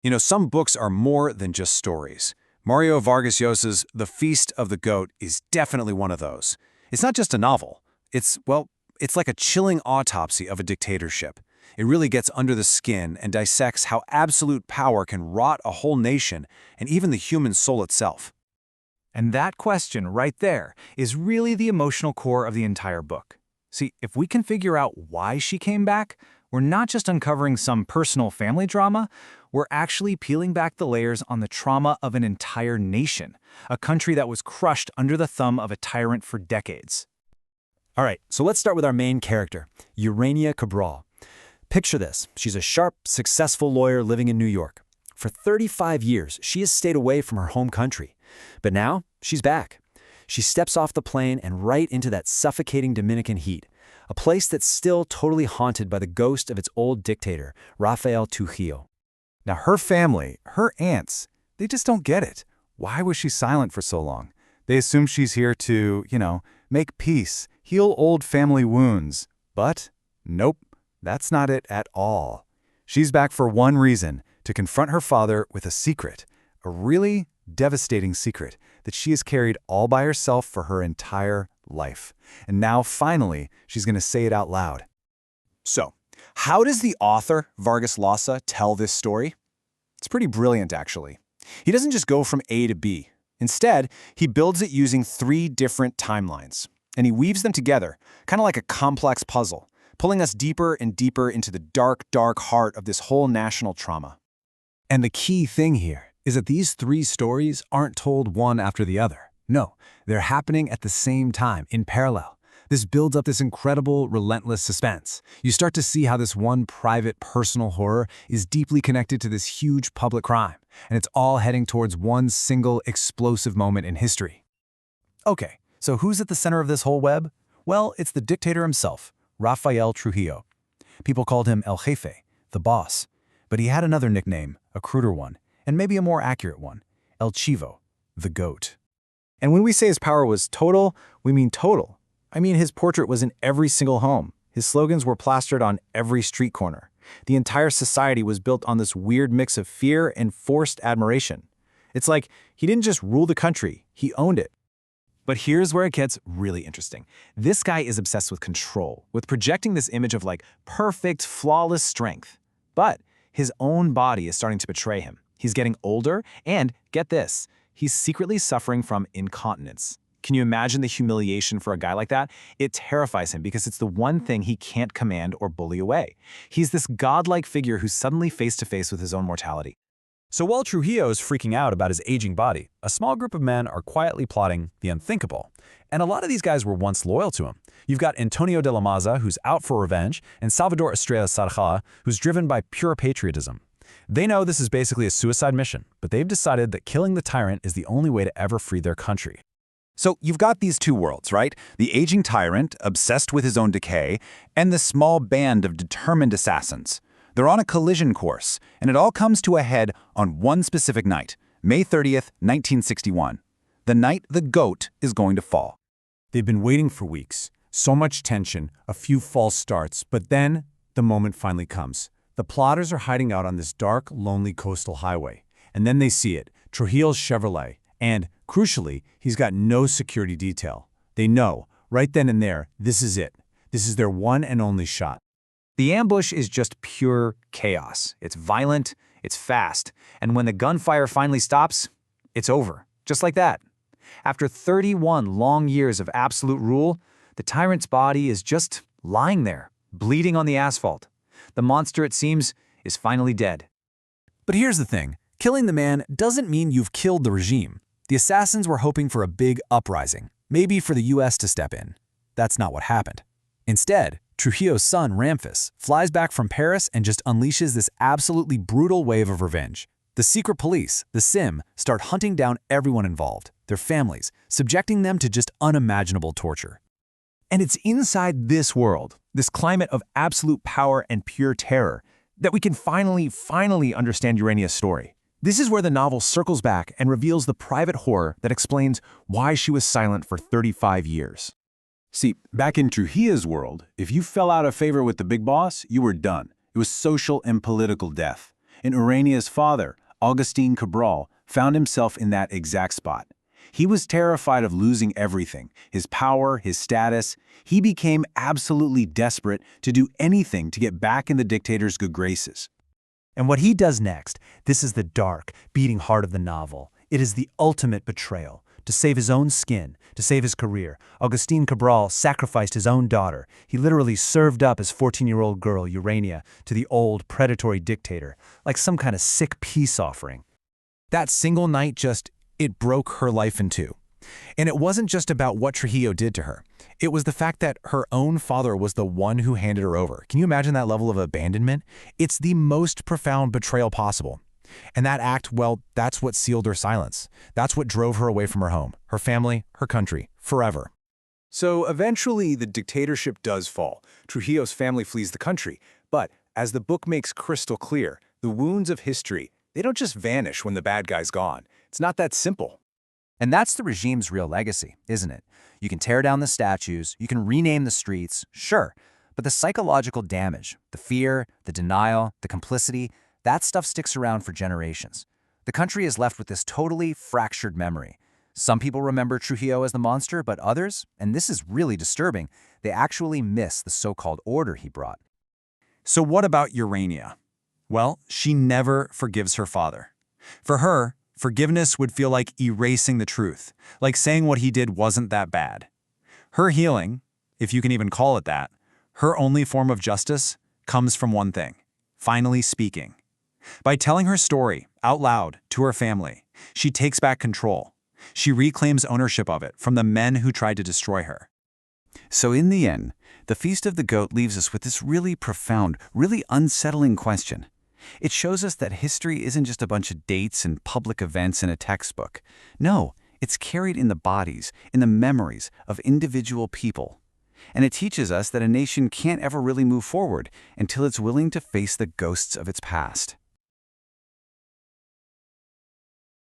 You know, some books are more than just stories. Mario Vargas Llosa's The Feast of the Goat is definitely one of those. It's not just a novel. It's like a chilling autopsy of a dictatorship. It really gets under the skin and dissects how absolute power can rot a whole nation and even the human soul itself. And that question right there is really the emotional core of the entire book. See, if we can figure out why she came back, we're not just uncovering some personal family drama, we're actually peeling back the layers on the trauma of an entire nation, a country that was crushed under the thumb of a tyrant for decades. All right, so let's start with our main character, Urania Cabral. Picture this. She's a sharp, successful lawyer living in New York. For 35 years, she has stayed away from her home country. But now, she's back. She steps off the plane and right into that suffocating Dominican heat, a place that's still totally haunted by the ghost of its old dictator, Rafael Trujillo. Now her family, her aunts, they just don't get it. Why was she silent for so long? They assume she's here to, make peace, heal old family wounds. But nope, that's not it at all. She's back for one reason, to confront her father with a secret, a really devastating secret that she has carried all by herself for her entire life. And now, finally, she's going to say it out loud. So, how does the author, Vargas Llosa, tell this story? It's pretty brilliant, actually. He doesn't just go from A to B. Instead, he builds it using 3 different timelines, and he weaves them together, kind of like a complex puzzle, pulling us deeper and deeper into the dark, dark heart of this whole national trauma. And the key thing here is that these 3 stories aren't told one after the other. No, they're happening at the same time, in parallel. This builds up this incredible, relentless suspense. You start to see how this one private, personal horror is deeply connected to this huge public crime, and it's all heading towards one single, explosive moment in history. Okay, so who's at the center of this whole web? Well, it's the dictator himself, Rafael Trujillo. People called him El Jefe, the boss. But he had another nickname, a cruder one, and maybe a more accurate one, El Chivo, the goat. And when we say his power was total, we mean total. I mean, his portrait was in every single home. His slogans were plastered on every street corner. The entire society was built on this weird mix of fear and forced admiration. It's like he didn't just rule the country, he owned it. But here's where it gets really interesting. This guy is obsessed with control, with projecting this image of perfect, flawless strength. But his own body is starting to betray him. He's getting older, and get this, he's secretly suffering from incontinence. Can you imagine the humiliation for a guy like that? It terrifies him because it's the one thing he can't command or bully away. He's this godlike figure who's suddenly face to face with his own mortality. So while Trujillo is freaking out about his aging body, a small group of men are quietly plotting the unthinkable. And a lot of these guys were once loyal to him. You've got Antonio de la Maza, who's out for revenge, and Salvador Estrella Sarja, who's driven by pure patriotism. They know this is basically a suicide mission, but they've decided that killing the tyrant is the only way to ever free their country. So you've got these 2 worlds, right? The aging tyrant, obsessed with his own decay, and the small band of determined assassins. They're on a collision course, and it all comes to a head on one specific night, May 30th, 1961. The night the goat is going to fall. They've been waiting for weeks. So much tension, a few false starts, but then the moment finally comes. The plotters are hiding out on this dark, lonely coastal highway. And then they see it, Trujillo's Chevrolet, and, crucially, he's got no security detail. They know, right then and there, this is it. This is their one and only shot. The ambush is just pure chaos. It's violent, it's fast, and when the gunfire finally stops, it's over, just like that. After 31 long years of absolute rule, the tyrant's body is just lying there, bleeding on the asphalt. The monster, it seems, is finally dead. But here's the thing. Killing the man doesn't mean you've killed the regime. The assassins were hoping for a big uprising, maybe for the US to step in. That's not what happened. Instead, Trujillo's son, Ramphis, flies back from Paris and just unleashes this absolutely brutal wave of revenge. The secret police, the SIM, start hunting down everyone involved, their families, subjecting them to just unimaginable torture. And it's inside this world, this climate of absolute power and pure terror, that we can finally understand Urania's story. This is where the novel circles back and reveals the private horror that explains why she was silent for 35 years. See, back in Trujillo's world, if you fell out of favor with the big boss, you were done. It was social and political death. and Urania's father, Agustin Cabral, found himself in that exact spot. He was terrified of losing everything, his power, his status. He became absolutely desperate to do anything to get back in the dictator's good graces. And what he does next, this is the dark, beating heart of the novel. It is the ultimate betrayal. To save his own skin, to save his career, Agustin Cabral sacrificed his own daughter. He literally served up his 14-year-old girl, Urania, to the old, predatory dictator, like some kind of sick peace offering. That single night it broke her life in two. And it wasn't just about what Trujillo did to her. It was the fact that her own father was the one who handed her over. Can you imagine that level of abandonment? It's the most profound betrayal possible. And that act, well, that's what sealed her silence. That's what drove her away from her home, her family, her country, forever. So eventually the dictatorship does fall. Trujillo's family flees the country. But as the book makes crystal clear, the wounds of history, they don't just vanish when the bad guy's gone. It's not that simple. And that's the regime's real legacy, isn't it? You can tear down the statues, you can rename the streets, sure, but the psychological damage, the fear, the denial, the complicity, that stuff sticks around for generations. The country is left with this totally fractured memory. Some people remember Trujillo as the monster, but others, and this is really disturbing, they actually miss the so-called order he brought. So what about Urania? Well, she never forgives her father. For her, forgiveness would feel like erasing the truth, like saying what he did wasn't that bad. Her healing, if you can even call it that, her only form of justice comes from one thing: finally speaking. By telling her story out loud to her family, she takes back control. She reclaims ownership of it from the men who tried to destroy her. So in the end, the Feast of the Goat leaves us with this really profound, really unsettling question. It shows us that history isn't just a bunch of dates and public events in a textbook. No, it's carried in the bodies, in the memories of individual people. And it teaches us that a nation can't ever really move forward until it's willing to face the ghosts of its past.